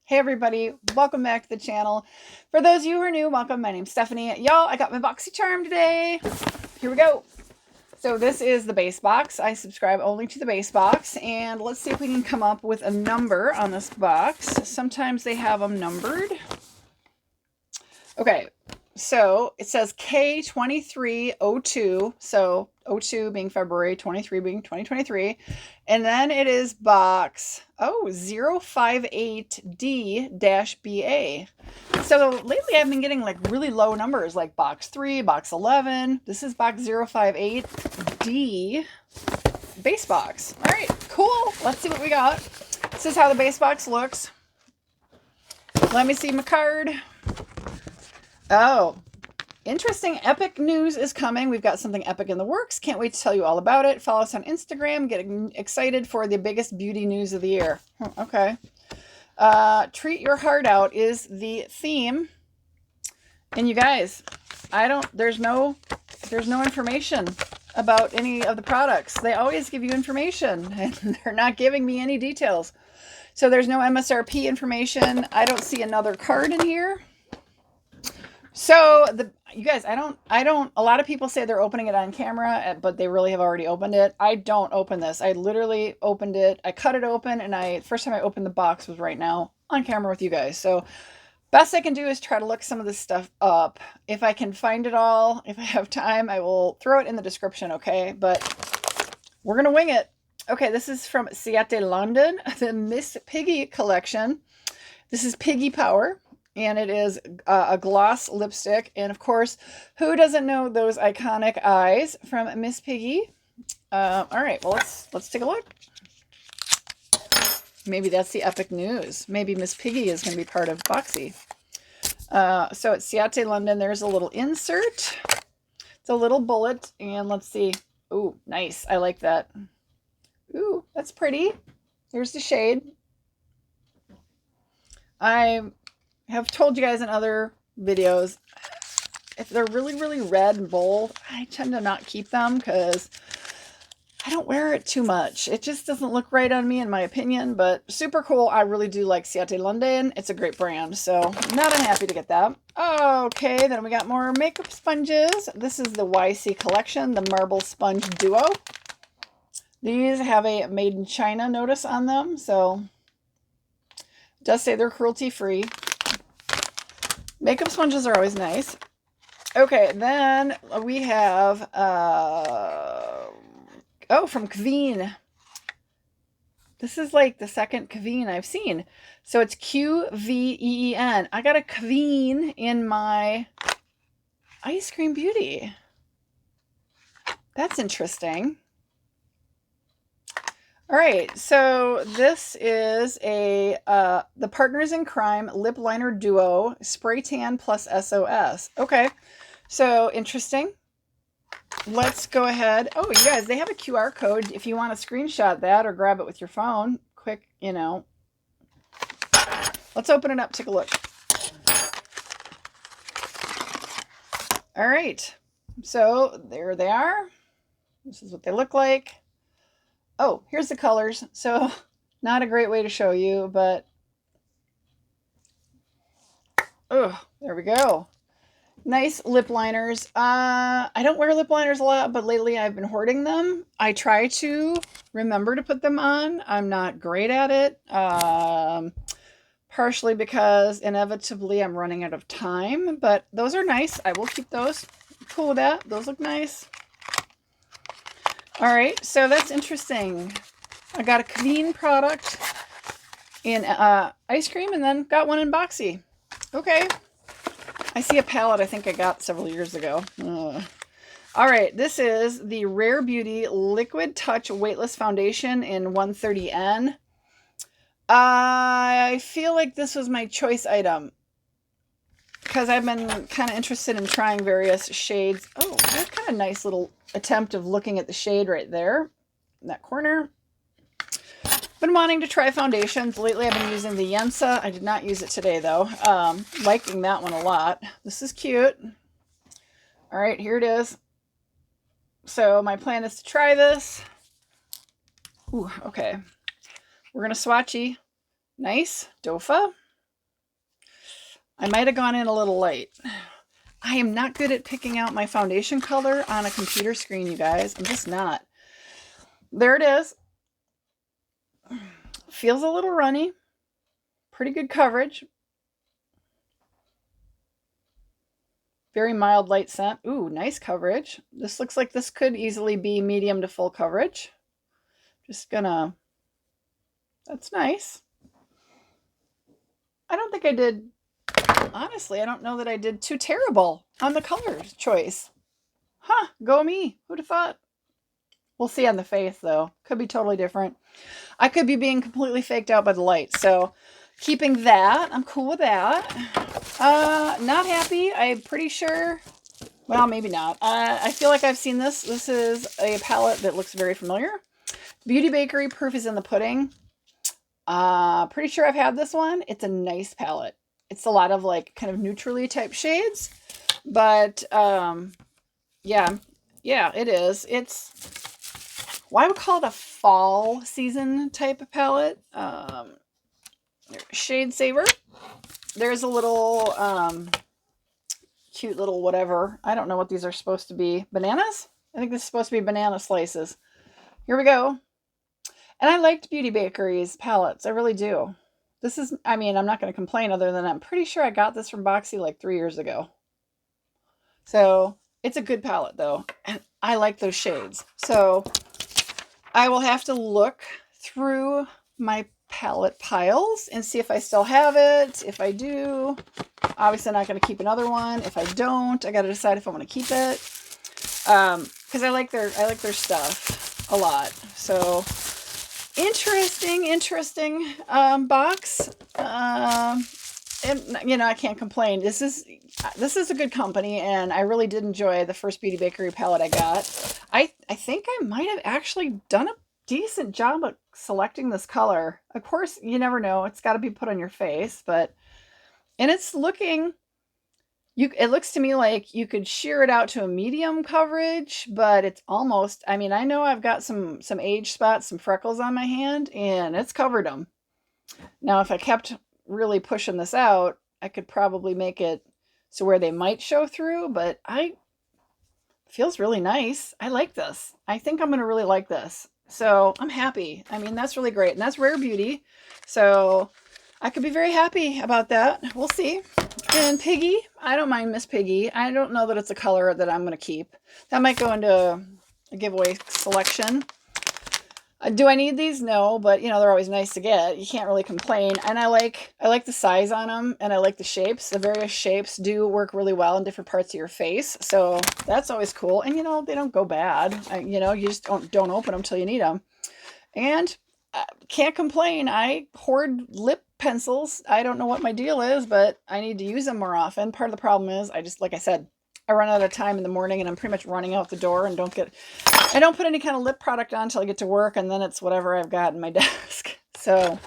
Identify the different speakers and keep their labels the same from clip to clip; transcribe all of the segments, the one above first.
Speaker 1: Hey everybody, welcome back to the channel. For those of you who are new, welcome. My name's Stephanie. Y'all, I got my BOXYCHARM today. Here we go. So this is the base box. I subscribe only to the base box, and let's see if we can come up with a number on this box. Sometimes they have them numbered. Okay, so it says K2302, so 02 being February, 23 being 2023, and then it is box 058D-BA. So lately I've been getting like really low numbers, like box 3, box 11. This is box 058D base box. All right, cool. Let's see what we got. This is how the base box looks. Let me see my card. Oh, interesting. Epic news is coming. We've got something epic in the works. Can't wait to tell you all about it. Follow us on Instagram. Getting excited for the biggest beauty news of the year. Okay. Treat your heart out is the theme. And you guys, there's no information about any of the products. They always give you information and they're not giving me any details. So there's no MSRP information. I don't see another card in here. So you guys, I don't, a lot of people say they're opening it on camera, but they really have already opened it. I don't open this. I literally opened it. I cut it open and first time I opened the box was right now on camera with you guys. So best I can do is try to look some of this stuff up. If I can find it all, if I have time, I will throw it in the description. Okay. But we're going to wing it. Okay. This is from ZeeSea London, the Miss Piggy collection. This is Piggy Power. And it is a gloss lipstick. And of course, who doesn't know those iconic eyes from Miss Piggy? All right, well, let's take a look. Maybe that's the epic news. Maybe Miss Piggy is going to be part of Boxy. So it's ZeeSea London. There's a little insert. It's a little bullet. And let's see. Ooh, nice. I like that. Ooh, that's pretty. Here's the shade. I have told you guys in other videos, if they're really, really red and bold, I tend to not keep them because I don't wear it too much. It just doesn't look right on me, in my opinion, but super cool. I really do like ZeeSea London. It's a great brand, so not unhappy to get that. Okay, then we got more makeup sponges. This is the YC collection, the Marble Sponge Duo. These have a made in China notice on them, so it does say they're cruelty-free. Makeup sponges are always nice. Okay, then we have, from Kveen. This is like the second Kveen I've seen. So it's Qveen. I got a Kveen in my Ice Cream Beauty. That's interesting. All right, so this is the Partners in Crime Lip Liner Duo Spray Tan plus SOS. Okay, so interesting. Let's go ahead. Oh, you guys, they have a QR code if you want to screenshot that or grab it with your phone. Quick, you know. Let's open it up, take a look. All right, so there they are. This is what they look like. Oh, here's the colors. So not a great way to show you, but oh, there we go. Nice lip liners. I don't wear lip liners a lot, but lately I've been hoarding them. I try to remember to put them on. I'm not great at it. Partially because inevitably I'm running out of time, but those are nice. I will keep those. Cool with that. Those look nice. All right, so that's interesting. I got a Kveen product in ice cream and then got one in Boxy. Okay. I see a palette I think I got several years ago. All right, this is the Rare Beauty Liquid Touch Weightless Foundation in 130N. I feel like this was my choice item because I've been kind of interested in trying various shades. Oh, that's kind of nice little attempt of looking at the shade right there in that corner. Been wanting to try foundations. Lately I've been using the Yensa. I did not use it today though. Liking that one a lot. This is cute. All right, here it is. So my plan is to try this. Ooh, okay. We're going to swatchy. Nice. Dofa. I might have gone in a little light. I am not good at picking out my foundation color on a computer screen, you guys. I'm just not. There it is. Feels a little runny. Pretty good coverage. Very mild light scent. Ooh, nice coverage. This looks like this could easily be medium to full coverage. Just gonna... That's nice. I don't think I did... Honestly, I don't know that I did too terrible on the color choice. Huh, go me. Who'd have thought? We'll see on the face, though. Could be totally different. I could be being completely faked out by the light. So keeping that, I'm cool with that. Not happy. I'm pretty sure. Well, maybe not. I feel like I've seen this. This is a palette that looks very familiar. Beauty Bakery Proof is in the Pudding. Pretty sure I've had this one. It's a nice palette. It's a lot of like kind of neutrally type shades. But yeah, it is. It's... Well, I would call it a fall season type of palette. Shade Saver. There's a little cute little whatever. I don't know what these are supposed to be. Bananas? I think this is supposed to be banana slices. Here we go. And I liked Beauty Bakery's palettes. I really do. This is, I mean, I'm not going to complain other than I'm pretty sure I got this from Boxy like 3 years ago. So it's a good palette though. And I like those shades. So I will have to look through my palette piles and see if I still have it. If I do, obviously I'm not going to keep another one. If I don't, I got to decide if I want to keep it. Because I like their stuff a lot. So interesting box. And you know, I can't complain. This is a good company, and I really did enjoy the first Beauty Bakery palette I got. I think I might have actually done a decent job of selecting this color. Of course, you never know. It's got to be put on your face, but and it's looking. It looks to me like you could sheer it out to a medium coverage, but it's almost. I mean, I know I've got some age spots, some freckles on my hand, and it's covered them. Now, if I kept really pushing this out, I could probably make it so where they might show through, but feels really nice. I like this. I think I'm going to really like this. So I'm happy. I mean, that's really great. And that's Rare Beauty. So I could be very happy about that. We'll see. And Piggy, I don't mind Miss Piggy. I don't know that it's a color that I'm going to keep. That might go into a giveaway selection. Do I need these? No, but you know, they're always nice to get. You can't really complain. And I like the size on them, and I like the shapes. The various shapes do work really well in different parts of your face. So that's always cool. And you know, they don't go bad. You know, you just don't open them till you need them. And can't complain. I hoard lip pencils. I don't know what my deal is, but I need to use them more often. Part of the problem is like I said, I run out of time in the morning and I'm pretty much running out the door and I don't put any kind of lip product on until I get to work, and then it's whatever I've got in my desk. So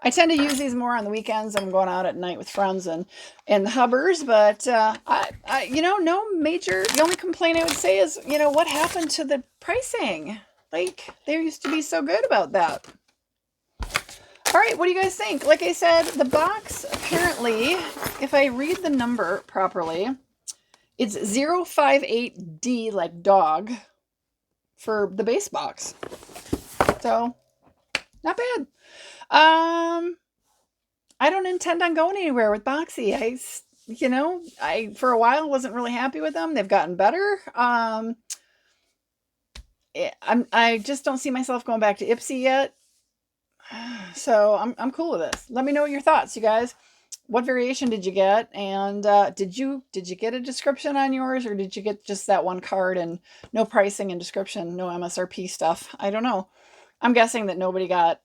Speaker 1: I tend to use these more on the weekends. I'm going out at night with friends and the hubbers, but you know, no major, the only complaint I would say is, you know, what happened to the pricing? Like, they used to be so good about that. All right, what do you guys think? Like I said, the box, apparently, if I read the number properly, it's 058D, like dog, for the base box. So, not bad. I don't intend on going anywhere with Boxy. I for a while wasn't really happy with them. They've gotten better. I just don't see myself going back to Ipsy yet. So I'm cool with this. Let me know your thoughts, you guys. What variation did you get? And did you get a description on yours, or did you get just that one card and no pricing and description, no MSRP stuff? I don't know. I'm guessing that nobody got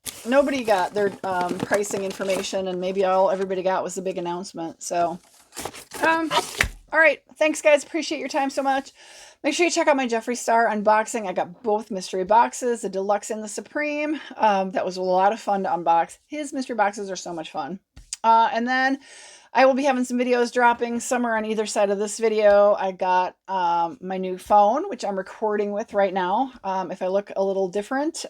Speaker 1: their pricing information, and maybe all everybody got was the big announcement. So, all right. Thanks, guys. Appreciate your time so much. Make sure you check out my Jeffree Star unboxing. I got both mystery boxes, the Deluxe and the Supreme. That was a lot of fun to unbox. His mystery boxes are so much fun. And then I will be having some videos dropping somewhere on either side of this video. I got my new phone, which I'm recording with right now. If I look a little different,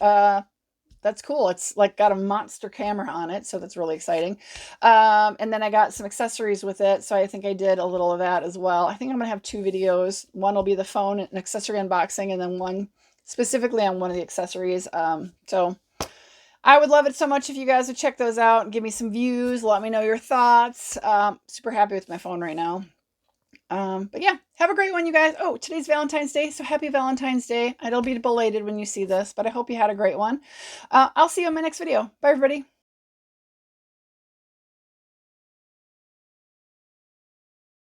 Speaker 1: That's cool. It's like got a monster camera on it, so that's really exciting. And then I got some accessories with it, so I think I did a little of that as well. I think I'm gonna have 2 videos. One will be the phone and accessory unboxing, and then one specifically on one of the accessories. So I would love it so much if you guys would check those out and give me some views. Let me know your thoughts. Super happy with my phone right now. But yeah, have a great one, you guys. Oh, today's Valentine's Day, so happy Valentine's Day. It'll be belated when you see this, but I hope you had a great one. I'll see you in my next video. Bye, everybody.